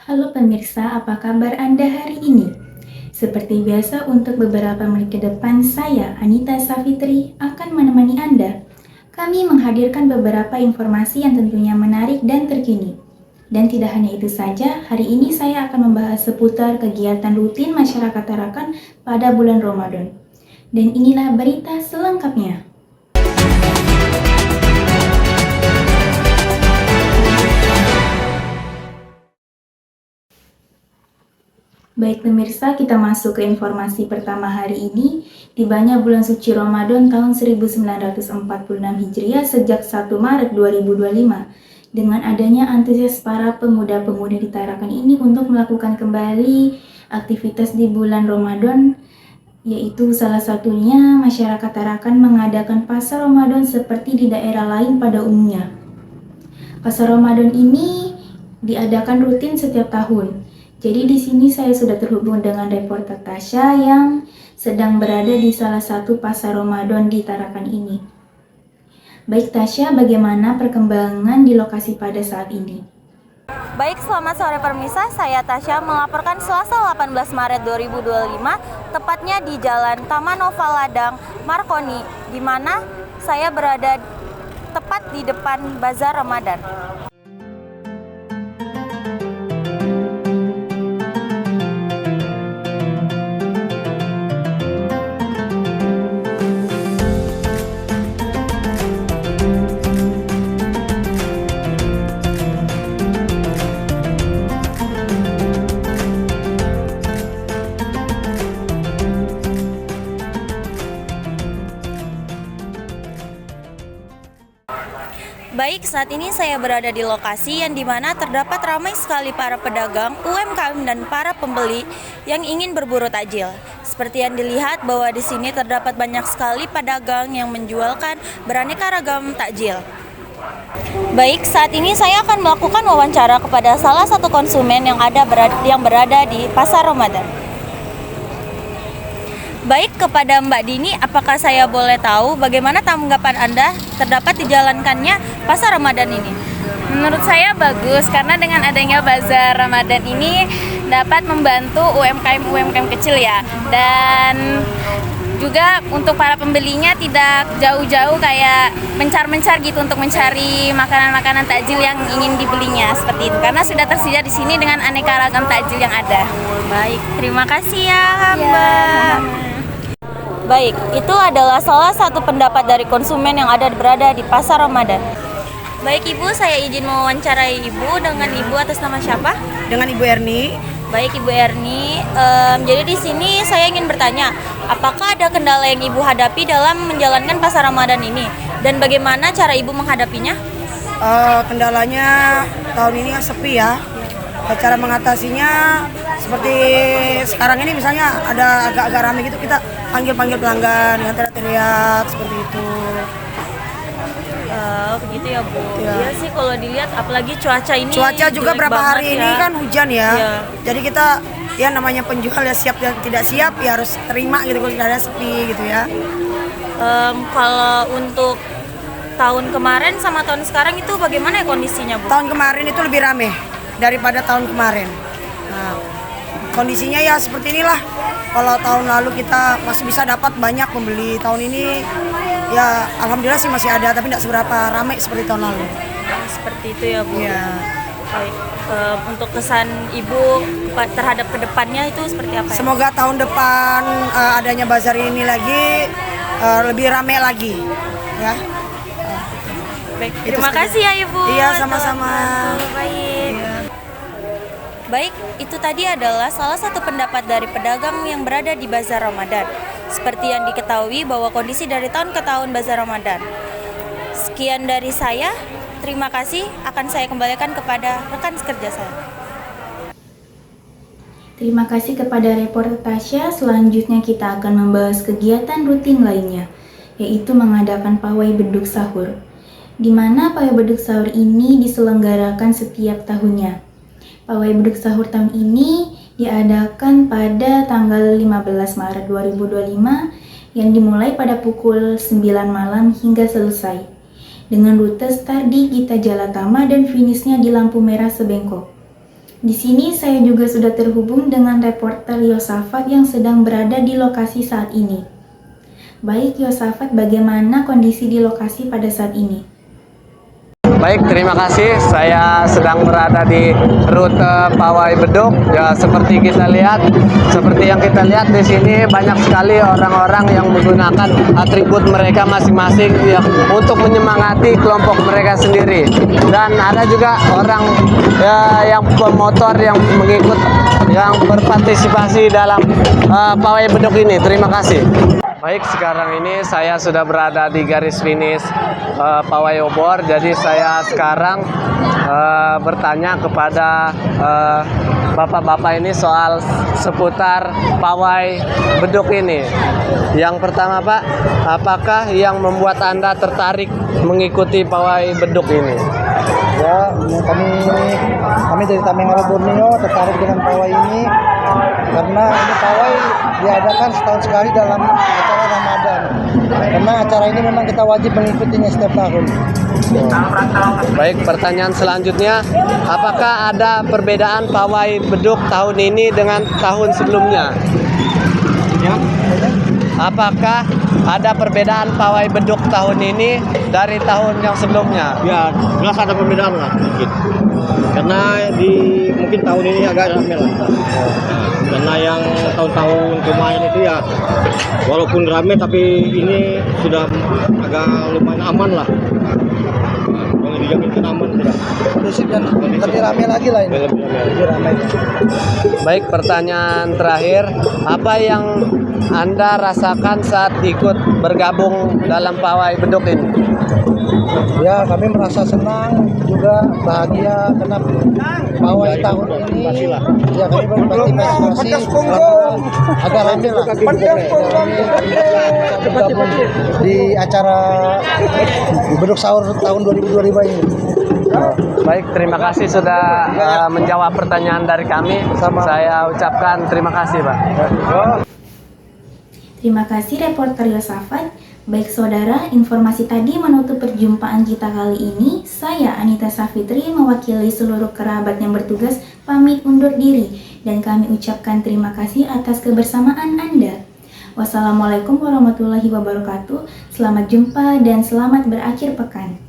Halo pemirsa, apa kabar Anda hari ini? Seperti biasa untuk beberapa menit ke depan, saya, Anita Safitri, akan menemani Anda. Kami menghadirkan beberapa informasi yang tentunya menarik dan terkini. Dan tidak hanya itu saja, hari ini saya akan membahas seputar kegiatan rutin masyarakat Tarakan pada bulan Ramadan. Dan inilah berita selengkapnya. Baik pemirsa, kita masuk ke informasi pertama hari ini. Tibanya bulan suci Ramadan tahun 1946 Hijriah sejak 1 Maret 2025. Dengan adanya antusias para pemuda-pemudi di Tarakan ini untuk melakukan kembali aktivitas di bulan Ramadan, yaitu salah satunya masyarakat Tarakan mengadakan pasar Ramadan seperti di daerah lain pada umumnya. Pasar Ramadan ini diadakan rutin setiap tahun. Jadi di sini saya sudah terhubung dengan reporter Tasya yang sedang berada di salah satu pasar Ramadan di Tarakan ini. Baik Tasya, bagaimana perkembangan di lokasi pada saat ini? Baik, selamat sore pemirsa. Saya Tasya melaporkan Selasa 18 Maret 2025, tepatnya di Jalan Taman Nova Ladang, Marconi, di mana saya berada tepat di depan Bazar Ramadan. Baik, saat ini saya berada di lokasi yang dimana terdapat ramai sekali para pedagang, UMKM dan para pembeli yang ingin berburu takjil. Seperti yang dilihat bahwa di sini terdapat banyak sekali pedagang yang menjualkan beraneka ragam takjil. Baik, saat ini saya akan melakukan wawancara kepada salah satu konsumen yang berada di Pasar Ramadan. Baik, kepada Mbak Dini, apakah saya boleh tahu bagaimana tanggapan Anda terdapat dijalankannya Pasar Ramadan ini? Menurut saya bagus karena dengan adanya Bazar Ramadan ini dapat membantu UMKM kecil ya, dan juga untuk para pembelinya tidak jauh-jauh kayak mencar-mencar gitu untuk mencari makanan-makanan takjil yang ingin dibelinya seperti itu, karena sudah tersedia di sini dengan aneka ragam takjil yang ada. Baik, terima kasih ya Mbak. Baik, itu adalah salah satu pendapat dari konsumen yang berada di Pasar Ramadan. Baik Ibu, saya izin mewawancarai Ibu. Dengan Ibu atas nama siapa? Dengan Ibu Erni. Baik Ibu Erni, jadi di sini saya ingin bertanya, apakah ada kendala yang Ibu hadapi dalam menjalankan Pasar Ramadan ini? Dan bagaimana cara Ibu menghadapinya? Kendalanya tahun ini sepi ya. Cara mengatasinya seperti sekarang ini misalnya ada agak-agak ramai gitu, kita panggil pelanggan dengan teriak-teriak seperti itu. Begitu ya Bu. Ya. Iya sih, kalau dilihat apalagi cuaca ini. Cuaca juga jelek berapa banget hari ya. ini kan hujan ya. Iya. Jadi kita ya namanya penjual ya siap dan tidak siap ya harus terima gitu kalau tidak ada sepi gitu ya. Kalau untuk tahun kemarin sama tahun sekarang itu bagaimana ya kondisinya Bu? Tahun kemarin itu lebih rame daripada tahun kemarin. Nah, kondisinya ya seperti inilah. Kalau tahun lalu kita masih bisa dapat banyak pembeli, tahun ini ya alhamdulillah sih masih ada, tapi tidak seberapa ramai seperti tahun lalu. Seperti itu ya Bu. Ya. Baik, untuk kesan Ibu terhadap kedepannya itu seperti apa ya? Semoga tahun depan adanya bazar ini lagi lebih ramai lagi, ya. Baik, terima kasih ya Ibu. Iya, sama-sama. Baik. Iya. Baik, itu tadi adalah salah satu pendapat dari pedagang yang berada di Bazar Ramadan. Seperti yang diketahui bahwa kondisi dari tahun ke tahun Bazar Ramadan. Sekian dari saya, terima kasih. Akan saya kembalikan kepada rekan sekerja saya. Terima kasih kepada reporter Tasya. Selanjutnya kita akan membahas kegiatan rutin lainnya, yaitu mengadakan pawai beduk sahur, di mana pawai beduk sahur ini diselenggarakan setiap tahunnya. Pawai beduk sahur tahun ini diadakan pada tanggal 15 Maret 2025 yang dimulai pada pukul 9 malam hingga selesai, dengan rute start di Gita Jalatama dan finishnya di lampu merah Sebengkok. Di sini saya juga sudah terhubung dengan reporter Yosafat yang sedang berada di lokasi saat ini. Baik Yosafat, bagaimana kondisi di lokasi pada saat ini? Baik, terima kasih. Saya sedang berada di rute Pawai Beduk. Ya, seperti yang kita lihat di sini banyak sekali orang-orang yang menggunakan atribut mereka masing-masing ya, untuk menyemangati kelompok mereka sendiri. Dan ada juga orang yang pemotor yang mengikut, yang berpartisipasi dalam Pawai Beduk ini. Terima kasih. Baik, sekarang ini saya sudah berada di garis finish Pawai Obor. Jadi saya sekarang bertanya kepada bapak-bapak ini soal seputar Pawai Beduk ini. Yang pertama, Pak, apakah yang membuat Anda tertarik mengikuti Pawai Beduk ini? Ya, kami dari Tamenggala Borneo tertarik dengan pawai ini karena ini pawai diadakan setahun sekali dalam acara Ramadan. Karena acara ini memang kita wajib mengikutinya setiap tahun. Baik, pertanyaan selanjutnya, apakah ada perbedaan Pawai Beduk tahun ini dengan tahun sebelumnya? Ya, Apakah ada perbedaan Pawai Beduk tahun ini dari tahun yang sebelumnya? ya jelas ada perbedaan lah sedikit. Karena mungkin tahun ini agak ramai lah. Karena yang tahun-tahun kemarin itu ya walaupun ramai tapi ini sudah agak lumayan aman lah. Boleh dijaminkan aman tidak? Kondusif dan lebih ramai lagi lah ini. Lebih ramai. Baik, pertanyaan terakhir, apa yang Anda rasakan saat ikut bergabung dalam Pawai Beduk ini? Ya, kami merasa senang juga bahagia karena pawai tahun ini ya kami berpartisipasi agak ramai lah. Bergabung di acara Beduk Sahur tahun 2025 ini. Baik, terima kasih sudah menjawab pertanyaan dari kami. Saya ucapkan terima kasih, Pak. Terima kasih reporter Yosafat. Baik saudara, informasi tadi menutup perjumpaan kita kali ini. Saya Anita Safitri mewakili seluruh kerabat yang bertugas pamit undur diri dan kami ucapkan terima kasih atas kebersamaan Anda. Wassalamualaikum warahmatullahi wabarakatuh. Selamat jumpa dan selamat berakhir pekan.